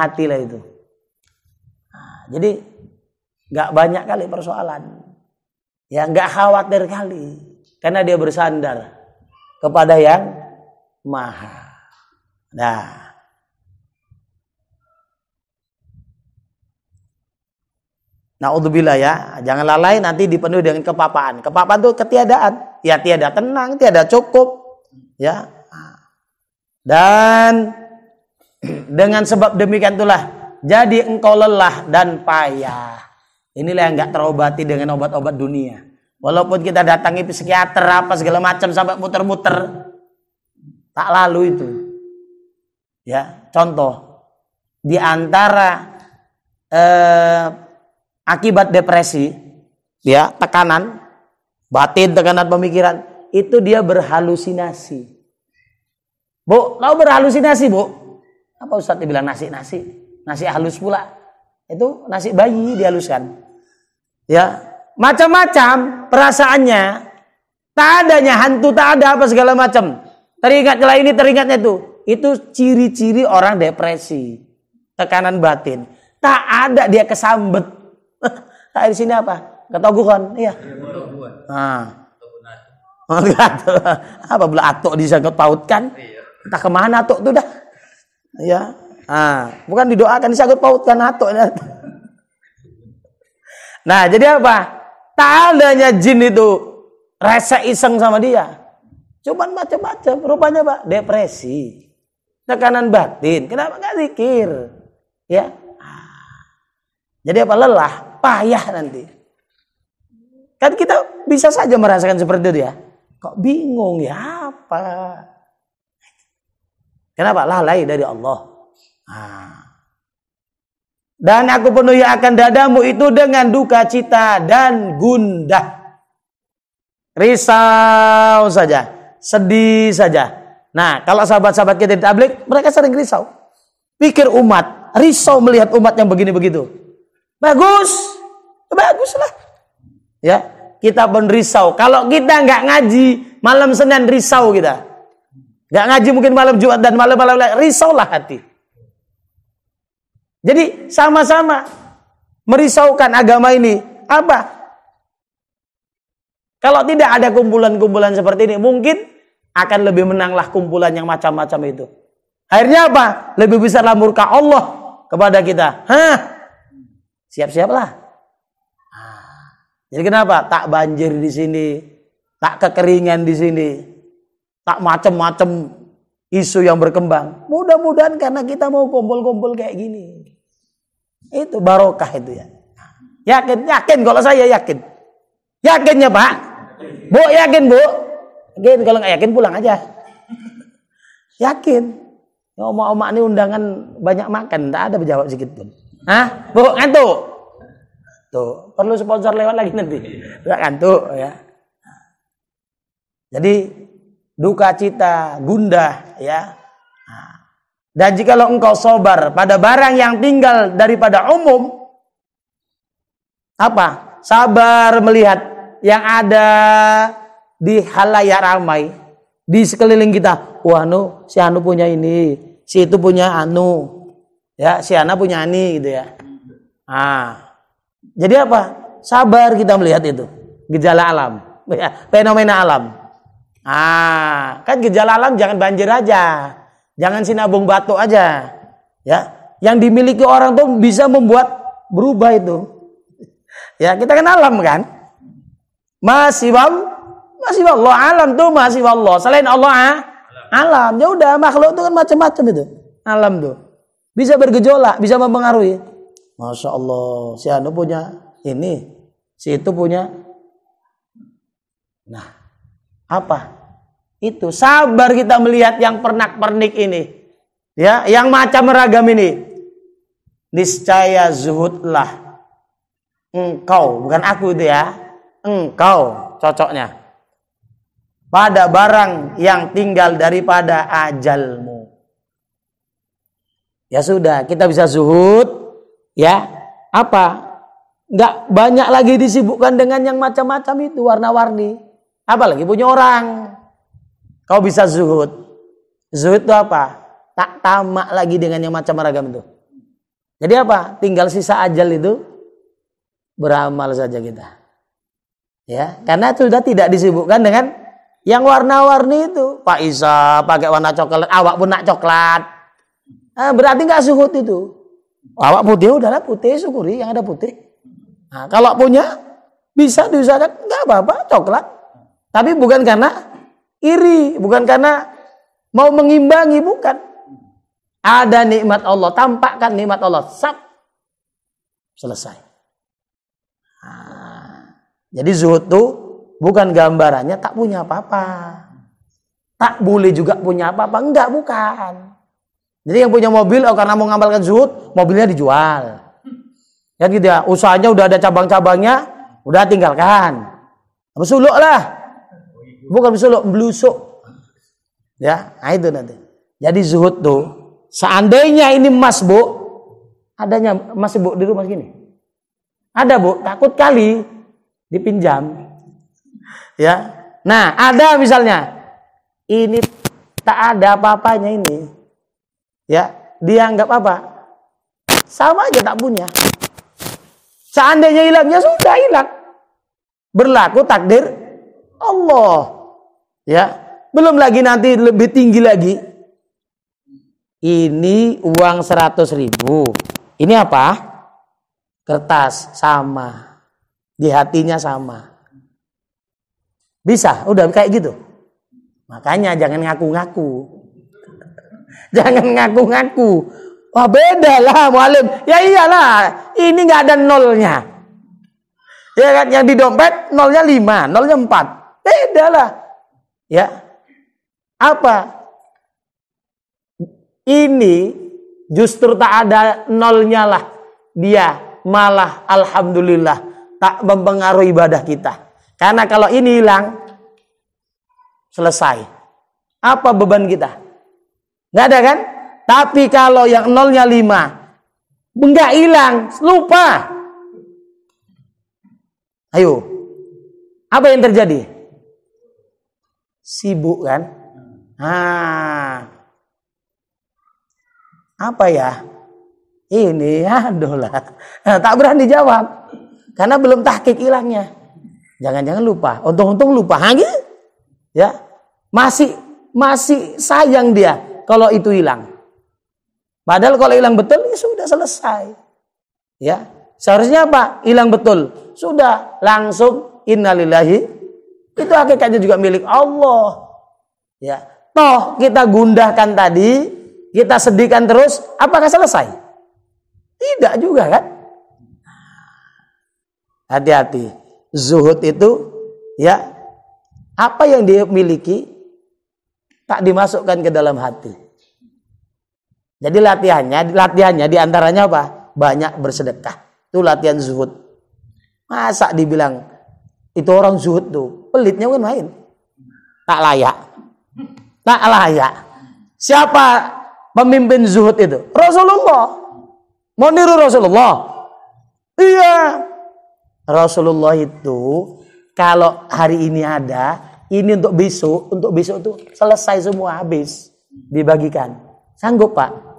hatilah itu. Nah, jadi nggak banyak kali persoalan. Ya nggak khawatir kali. Karena dia bersandar kepada yang maha. Nah. Na'udzubillah ya. Jangan lalai nanti dipenuhi dengan kepapaan. Kepapaan itu ketiadaan. Ya tiada tenang, tiada cukup. Ya. Dan dengan sebab demikian itulah jadi engkau lelah dan payah. Inilah yang enggak terobati dengan obat-obat dunia. Walaupun kita datangi psikiater apa segala macam sampai muter-muter, tak lalu itu. Ya, contoh di antara akibat depresi, ya tekanan batin, tekanan pemikiran, itu dia berhalusinasi. Bu, kau berhalusinasi bu? Apa Ustadz dibilang nasi halus pula? Itu nasi bayi dihaluskan. Ya, macam-macam perasaannya. Tak adanya hantu, tak ada apa segala macam. Teringatlah ini, teringatnya itu. Itu ciri-ciri orang depresi, tekanan batin. Tak ada dia kesambet. Tak di sini apa? Ketoguhan, iya. Nah. Apa pula atuk disangkut pautkan? Entah kemana atuk itu dah. Ya. Bukan didoakan disangkut pautkan atuk. Nah, jadi apa? Tak adanya jin itu rese iseng sama dia. Cuman macam-macam. Rupanya Pak, depresi. Tekanan batin. Kenapa enggak zikir? Ya. Jadi apa? Lelah, payah nanti. Kan kita bisa saja merasakan seperti itu ya. Kok bingung ya apa? Kenapa? Lalai dari Allah. Dan aku penuhi akan dadamu itu dengan duka cita dan gundah. Risau saja. Sedih saja. Nah, kalau sahabat-sahabat kita di tabligh, mereka sering risau. Pikir umat, risau melihat umat yang begini begitu. Baguslah. Ya, kita pun risau. Kalau kita nggak ngaji malam Senin, risau kita. Nggak ngaji mungkin malam Jumat dan malam-malam risaulah hati. Jadi sama-sama merisaukan agama ini. Apa? Kalau tidak ada kumpulan-kumpulan seperti ini, mungkin akan lebih menanglah kumpulan yang macam-macam itu. Akhirnya apa? Lebih besarlah murka Allah kepada kita. Siap-siaplah. Jadi kenapa? Tak banjir di sini, tak kekeringan di sini, tak macam-macam isu yang berkembang. Mudah-mudahan karena kita mau kumpul-kumpul kayak gini. Itu barokah itu ya. Yakin kalau saya yakin. Yakinnya Pak? Bu, yakin Bu? Yakin, kalau nggak yakin pulang aja. Yakin. Oma-oma ini undangan banyak makan, tak ada berjawab sedikit pun. Bu, ngantuk. Tuh, perlu sponsor lewat lagi nanti. Enggak ngantuk ya. Jadi duka cita, gundah ya. Dan jikalau engkau sabar pada barang yang tinggal daripada umum, apa? Sabar melihat yang ada di halayak ramai di sekeliling kita. Wah, si anu punya ini, si itu punya anu. Ya, si ana punya ini gitu ya. Jadi apa? Sabar kita melihat itu. Gejala alam, ya, fenomena alam. Kan gejala alam jangan banjir aja. Jangan sinabung batuk aja. Ya, yang dimiliki orang tuh bisa membuat berubah itu. Ya, kita kan alam kan? Masih Allah, alam tuh masih Allah. Selain Allah, alam. Ya udah, makhluk itu kan macam-macam itu. Alam tuh. Bisa bergejolak, bisa mempengaruhi. Masya Allah, si anu punya ini, si itu punya. Nah, apa? Itu sabar kita melihat yang pernak-pernik ini. Ya, yang macam ragam ini. Niscaya zuhudlah. Engkau, bukan aku itu ya. Engkau cocoknya. Pada barang yang tinggal daripada ajalmu. Ya sudah, kita bisa zuhud. Ya, apa? Nggak banyak lagi disibukkan dengan yang macam-macam itu, warna-warni. Apalagi punya orang. Kau bisa zuhud. Zuhud itu apa? Tak tamak lagi dengan yang macam ragam itu. Jadi apa? Tinggal sisa ajal itu beramal saja kita. Ya, karena sudah tidak disibukkan dengan yang warna-warni itu. Pak Isa pakai warna coklat, awak pun nak coklat. Berarti nggak zuhud itu. Awak putih udahlah putih, syukuri yang ada putih. Nah, kalau punya bisa diusahakan, nggak apa-apa coklat. Tapi bukan karena iri, bukan karena mau mengimbangi, bukan. Ada nikmat Allah, tampakkan nikmat Allah, selesai. Nah, jadi zuhud itu bukan gambarannya tak punya apa-apa, tak boleh juga punya apa-apa, enggak, bukan. Jadi yang punya mobil, karena mau ngamalkan zuhud, mobilnya dijual. Ya gitu ya, usahanya udah ada cabang-cabangnya, udah tinggalkan. Besuluk lah, bukan besuluk, belusuk. Ya, nah itu nanti. Jadi zuhud tuh, seandainya ini emas, Bu, adanya emas, Bu, di rumah gini. Ada, Bu, takut kali dipinjam. Ya. Nah, ada misalnya ini tak ada apa-apanya ini. Ya, dia anggap apa? Sama aja tak punya. Seandainya hilang, ya sudah hilang. Berlaku takdir Allah. Ya, belum lagi nanti lebih tinggi lagi. Ini uang 100.000. Ini apa? Kertas, sama. Di hatinya sama. Bisa, udah kayak gitu. Makanya jangan ngaku-ngaku. Jangan ngaku-ngaku. Wah, beda lah, mualim. Ya iyalah, ini nggak ada nolnya. Ya kan, yang di dompet nolnya 5, nolnya 4. Beda lah. Ya. Apa? Ini justru tak ada nolnya lah. Dia malah alhamdulillah tak mempengaruhi ibadah kita. Karena kalau ini hilang, selesai. Apa beban kita? Nggak ada kan? Tapi kalau yang nolnya 5, nggak hilang, lupa. Ayo, apa yang terjadi? Sibuk kan? Apa ya? Ini, aduh lah. Tak berani jawab. Karena belum tahqiq hilangnya. Jangan-jangan lupa. Untung-untung lupa. Gitu? Ya, masih sayang dia kalau itu hilang. Padahal kalau hilang betul, ya sudah selesai. Ya, seharusnya apa? Hilang betul. Sudah langsung innalillahi. Itu hakikatnya juga milik Allah. Ya, toh kita gundahkan tadi, kita sedihkan terus, apakah selesai? Tidak juga kan? Hati-hati. Zuhud itu, ya, apa yang dia miliki tak dimasukkan ke dalam hati. Jadi latihannya diantaranya apa? Banyak bersedekah. Itu latihan zuhud. Masa dibilang itu orang zuhud tuh pelitnya kan main? Tak layak. Tak layak. Siapa pemimpin zuhud itu? Rasulullah. Mau niru Rasulullah? Iya. Rasulullah itu kalau hari ini ada, ini untuk besok itu selesai semua, habis dibagikan. Sanggup, Pak?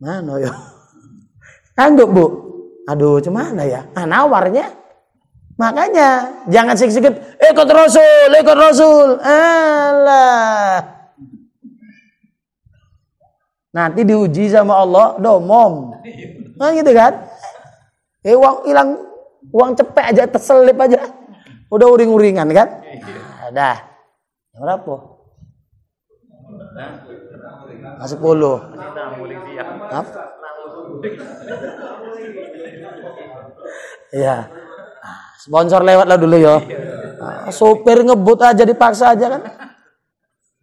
Mana ya? Sanggup, Bu? Aduh, cemana ya? Nawarnya. Makanya jangan sikit-sikit ikut Rasul. Alah. Nanti diuji sama Allah, domom. Nah, gitu kan? Uang hilang, uang cepet aja, terselip aja. Udah uring-uringan kan? Dah. Berapa? 10. Ya. Sponsor lewat lah dulu ya. Sopir ngebut aja dipaksa aja kan?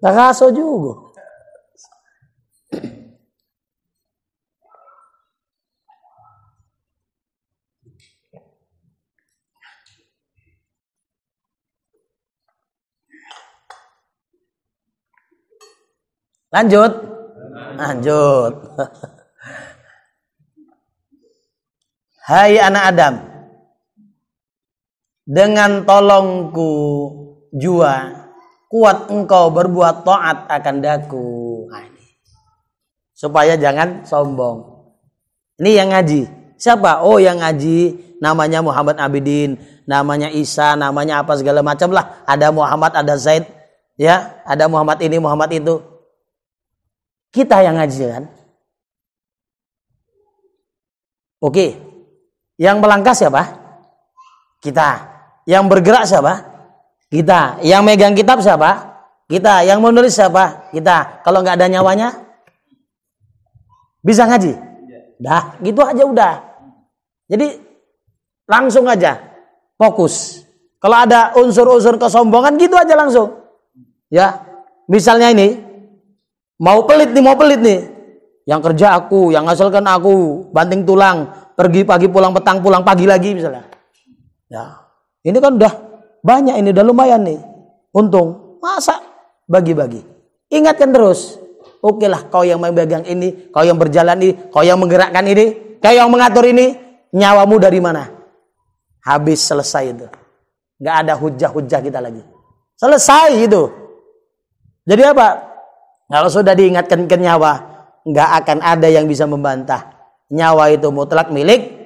Gak ngaso juga. Lanjut. Hai anak Adam, dengan tolongku jua kuat engkau berbuat taat akan daku. Supaya jangan sombong. Ini yang ngaji. Siapa? Oh, yang ngaji namanya Muhammad Abidin, namanya Isa, namanya apa segala macam lah. Ada Muhammad, ada Zaid, ya, ada Muhammad ini, Muhammad itu. Kita yang ngaji kan. Oke. Yang melangkah siapa? Kita. Yang bergerak siapa? Kita. Yang megang kitab siapa? Kita. Yang menulis siapa? Kita. Kalau nggak ada nyawanya, bisa ngaji? Dah, gitu aja udah. Jadi langsung aja fokus. Kalau ada unsur-unsur kesombongan gitu aja langsung. Ya, misalnya ini mau pelit nih. Yang kerja aku, yang ngasilkan aku, banting tulang, pergi pagi pulang petang, pulang pagi lagi misalnya. Ya, ini kan udah banyak, ini udah lumayan nih. Untung, masa bagi-bagi. Ingatkan terus. Oke lah, kau yang memegang ini, kau yang berjalan ini, kau yang menggerakkan ini, kau yang mengatur ini, nyawamu dari mana? Habis, selesai itu. Nggak ada hujah-hujah kita lagi. Selesai itu. Jadi apa? Kalau sudah diingatkan ke nyawa, nggak akan ada yang bisa membantah. Nyawa itu mutlak milik.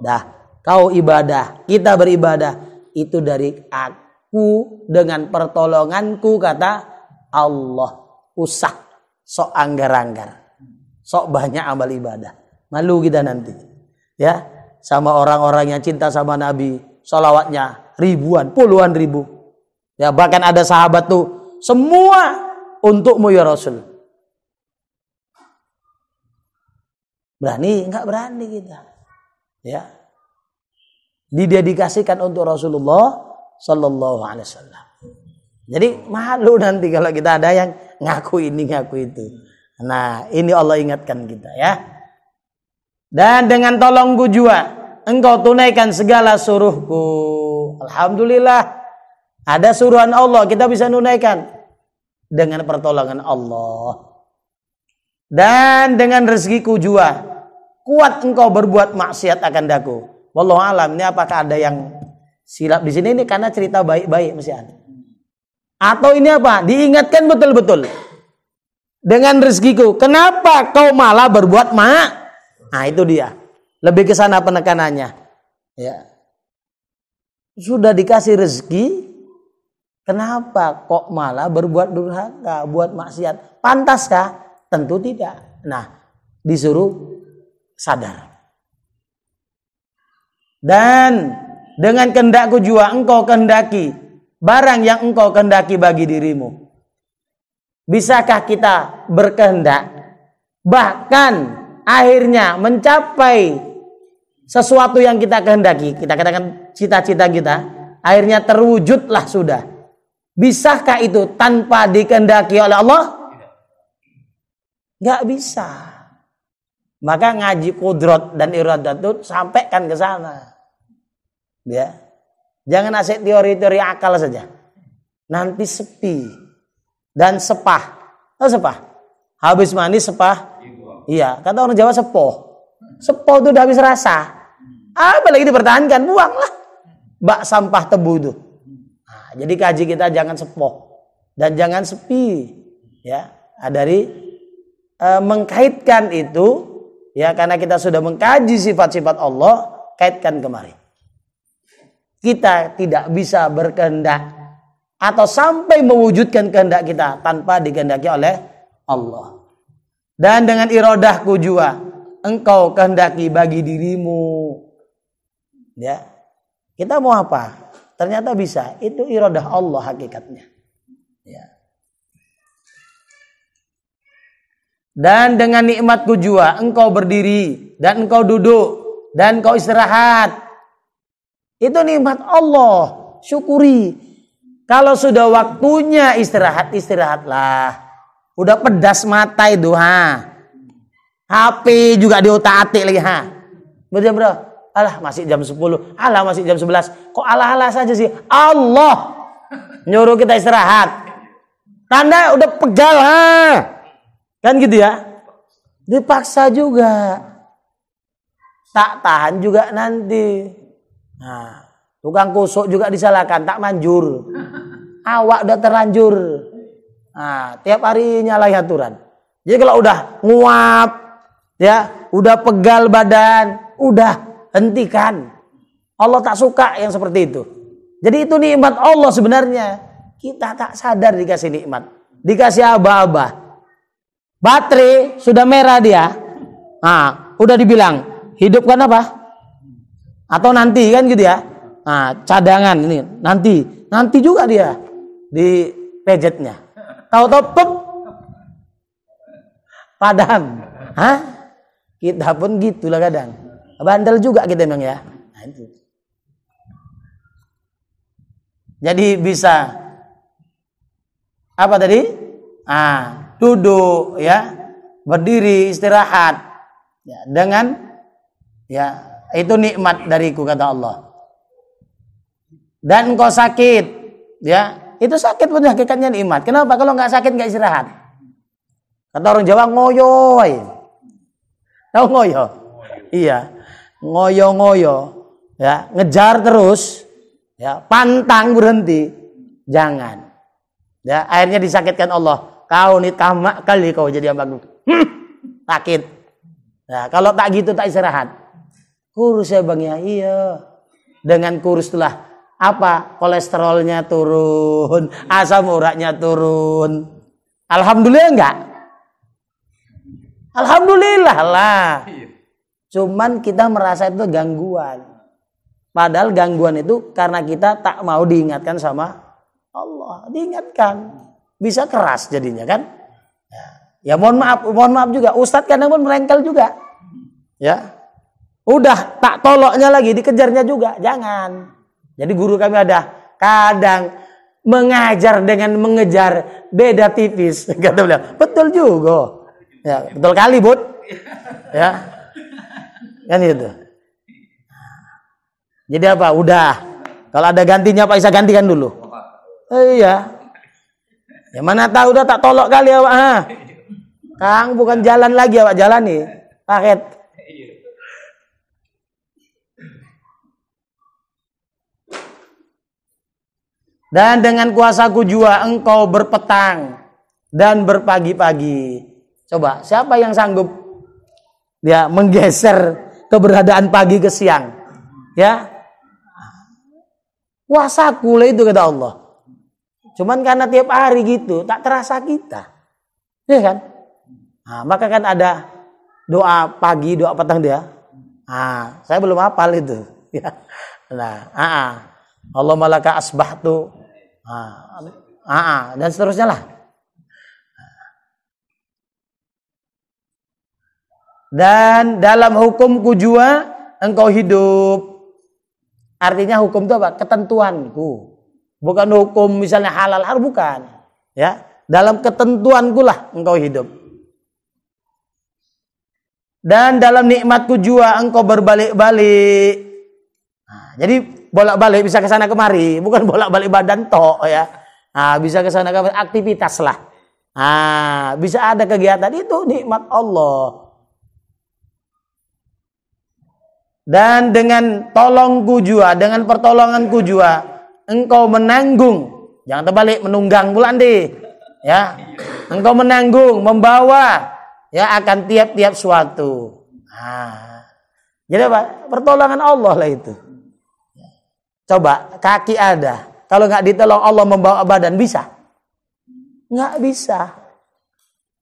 Dah, kau ibadah, kita beribadah. Itu dari aku dengan pertolonganku, kata Allah. Usah sok anggar-anggar, sok banyak amal ibadah. Malu kita nanti. Ya, sama orang-orang yang cinta sama Nabi, sholawatnya ribuan, puluhan ribu. Ya, bahkan ada sahabat tuh, semua untukmu ya Rasul. Berani? Enggak berani kita. Ya, didedikasikan untuk Rasulullah Sallallahu Alaihi Wasallam. Jadi malu nanti kalau kita ada yang ngaku ini ngaku itu. Nah, ini Allah ingatkan kita ya. Dan dengan tolongku jua engkau tunaikan segala suruhku. Alhamdulillah ada suruhan Allah, kita bisa tunaikan dengan pertolongan Allah. Dan dengan rezekiku jua kuat engkau berbuat maksiat akan daku. Wallahu alam. Ini apakah ada yang silap di sini? Ini karena cerita baik-baik mesti ada. Atau ini apa? Diingatkan betul-betul dengan rezekiku. Kenapa kau malah berbuat mak? Nah, itu dia. Lebih ke sana penekanannya. Ya. Sudah dikasih rezeki, kenapa kok malah berbuat durhaka, buat maksiat? Pantaskah? Tentu tidak. Nah, disuruh sadar. Dan dengan kehendakku jua engkau kehendaki barang yang engkau kehendaki bagi dirimu. Bisakah kita berkehendak bahkan akhirnya mencapai sesuatu yang kita kehendaki, kita katakan cita-cita kita, akhirnya terwujudlah sudah. Bisakah itu tanpa dikehendaki oleh Allah? Nggak bisa. Maka ngaji kudrat dan iradat itu sampaikan ke sana. Ya. Jangan asik teori-teori akal saja. Nanti sepi dan sepah. Oh, sepah. Habis mandi sepah. Iya, kata orang Jawa sepoh. Sepoh itu udah habis rasa. Apalagi dipertahankan, buanglah. Bak sampah tebu itu. Nah, jadi kaji kita jangan sepoh dan jangan sepi. Ya, dari mengkaitkan itu, ya karena kita sudah mengkaji sifat-sifat Allah, kaitkan kemari. Kita tidak bisa berkehendak atau sampai mewujudkan kehendak kita tanpa dikehendaki oleh Allah. Dan dengan iradahku jua engkau kehendaki bagi dirimu. Ya. Kita mau apa? Ternyata bisa. Itu iradah Allah hakikatnya. Ya. Dan dengan nikmatku jua engkau berdiri dan engkau duduk dan engkau istirahat. Itu nikmat Allah, syukuri. Kalau sudah waktunya istirahat, istirahatlah. Udah pedas mata itu, HP juga diotak-atik lagi, Jam berapa? Alah, masih jam 10. Alah, masih jam 11. Kok alah-alah saja sih? Allah nyuruh kita istirahat. Tanda udah pegal, Kan gitu ya? Dipaksa juga. Tak tahan juga nanti. Nah, tukang kusuk juga disalahkan, tak manjur. Awak udah terlanjur. Nah, tiap hari nyalahi aturan. Jadi kalau udah nguap, ya, udah pegal badan, udah hentikan. Allah tak suka yang seperti itu. Jadi itu nikmat Allah sebenarnya. Kita tak sadar dikasih nikmat. Dikasih aba-aba. Baterai sudah merah dia. Nah, udah dibilang, hidupkan apa? Atau nanti kan gitu ya. Nah, cadangan ini nanti juga dia di gadgetnya. Tahu-tahu pep padam. Hah? Kita pun gitulah kadang. Bandel juga kita memang ya. Nah, itu. Jadi bisa apa tadi? Duduk ya, berdiri istirahat ya, dengan ya itu nikmat dariku kata Allah. Dan engkau sakit ya, itu sakit pun hakikatnya nikmat. Kenapa? Kalau nggak sakit nggak istirahat. Kata orang Jawa ngoyo. Tahu ngoyo? Iya, ngoyo ya, ngejar terus ya, pantang berhenti, jangan ya, akhirnya disakitkan Allah. Kau nih tamak kali kau jadi hamba-Ku. Sakit ya, kalau tak gitu tak istirahat. Kurus ya bang ya, iya, dengan kurus itulah apa, kolesterolnya turun, asam uratnya turun. Alhamdulillah enggak? Alhamdulillah lah. Cuman kita merasa itu gangguan. Padahal gangguan itu karena kita tak mau diingatkan sama Allah. Diingatkan. Bisa keras jadinya kan. Ya mohon maaf juga. Ustadz kadang pun merengkel juga. Ya. Udah tak toloknya lagi, dikejarnya juga. Jangan. Jadi guru kami ada kadang mengajar dengan mengejar beda tipis. Kata beliau, betul juga. Ya, betul kali, Bud. Ya. Kan itu. Jadi apa? Udah. Kalau ada gantinya Pak Isa gantikan dulu. Iya. Ya mana tahu udah tak tolok kali awak. Kang bukan jalan lagi awak jalani. Paket. Dan dengan kuasaku jua engkau berpetang dan berpagi-pagi. Coba, siapa yang sanggup ya menggeser keberadaan pagi ke siang? Ya. Kuasaku lah itu kata Allah. Cuman karena tiap hari gitu, tak terasa kita. Ya kan? Nah, maka kan ada doa pagi, doa petang dia. Saya belum hafal itu. Ya. Nah, Allah malaka asbahtu. Dan seterusnya lah. Dan dalam hukumku jua engkau hidup. Artinya hukum itu apa? Ketentuanku. Bukan hukum misalnya halal haram, bukan. Ya, dalam ketentuanku lah engkau hidup. Dan dalam nikmatku jua engkau berbalik-balik. Jadi bolak-balik bisa ke sana kemari, bukan bolak-balik badan tok ya. Bisa ke sana kemari, aktivitas lah. Bisa ada kegiatan, itu nikmat Allah. Dan dengan tolongku jua, dengan pertolonganku jua, engkau menanggung. Jangan terbalik, menunggang pula nanti. Ya, engkau menanggung, membawa ya akan tiap-tiap suatu. Jadi apa? Pertolongan Allah lah itu. Coba kaki ada, kalau nggak ditolong Allah membawa badan bisa? Nggak bisa.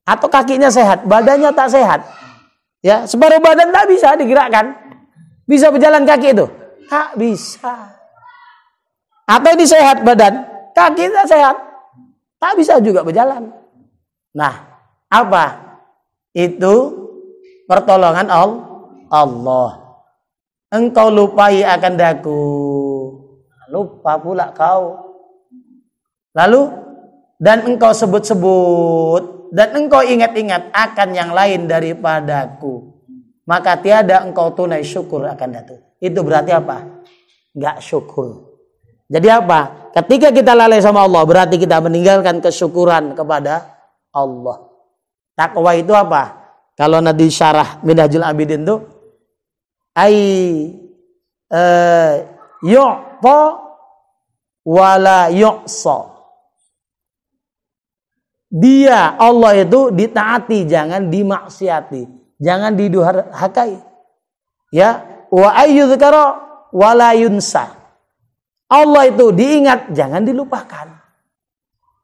Atau kakinya sehat, badannya tak sehat. Ya, separuh badan tak bisa digerakkan. Bisa berjalan kaki itu? Tak bisa. Atau ini sehat badan, kaki tak sehat, tak bisa juga berjalan. Nah, apa? Itu pertolongan Allah. Engkau lupai akan daku. Lupa pula kau. Lalu, dan engkau sebut-sebut, dan engkau ingat-ingat akan yang lain daripadaku. Maka tiada engkau tunai syukur akan datu. Itu berarti apa? Enggak syukur. Jadi apa? Ketika kita lalai sama Allah, berarti kita meninggalkan kesyukuran kepada Allah. Takwa itu apa? Kalau nanti syarah Minhajul Abidin itu yu'ta wala yu'sa. Dia Allah itu ditaati, jangan dimaksiati. jangan didurhakai. Ya, wa ayyudzkara wa la yunsa. Allah itu diingat, jangan dilupakan.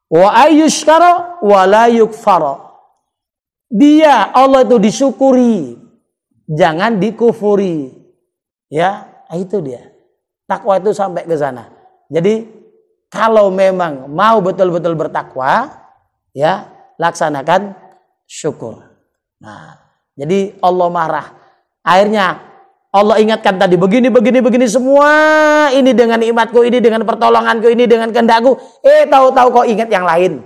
Wa ayyushkara wa la yukfara. Dia Allah itu disyukuri, jangan dikufuri. Ya, itu dia. Takwa itu sampai ke sana. Jadi kalau memang mau betul-betul bertakwa, ya laksanakan syukur. Nah, jadi Allah marah. Akhirnya Allah ingatkan tadi begini semua ini dengan nikmatku, ini dengan pertolonganku, ini dengan kehendakku. Tahu-tahu kau ingat yang lain.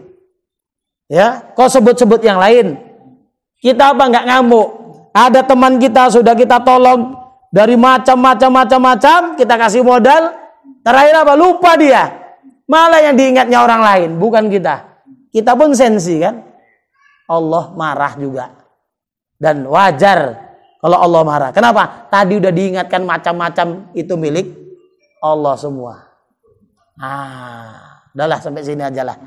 Ya, kau sebut-sebut yang lain. Kita apa nggak ngamuk? Ada teman kita sudah kita tolong dari macam-macam, kita kasih modal, terakhir apa? Lupa dia. Malah yang diingatnya orang lain, bukan kita. Kita pun sensi kan? Allah marah juga. Dan wajar kalau Allah marah. Kenapa? Tadi udah diingatkan macam-macam itu milik Allah semua. Udahlah sampai sini aja lah.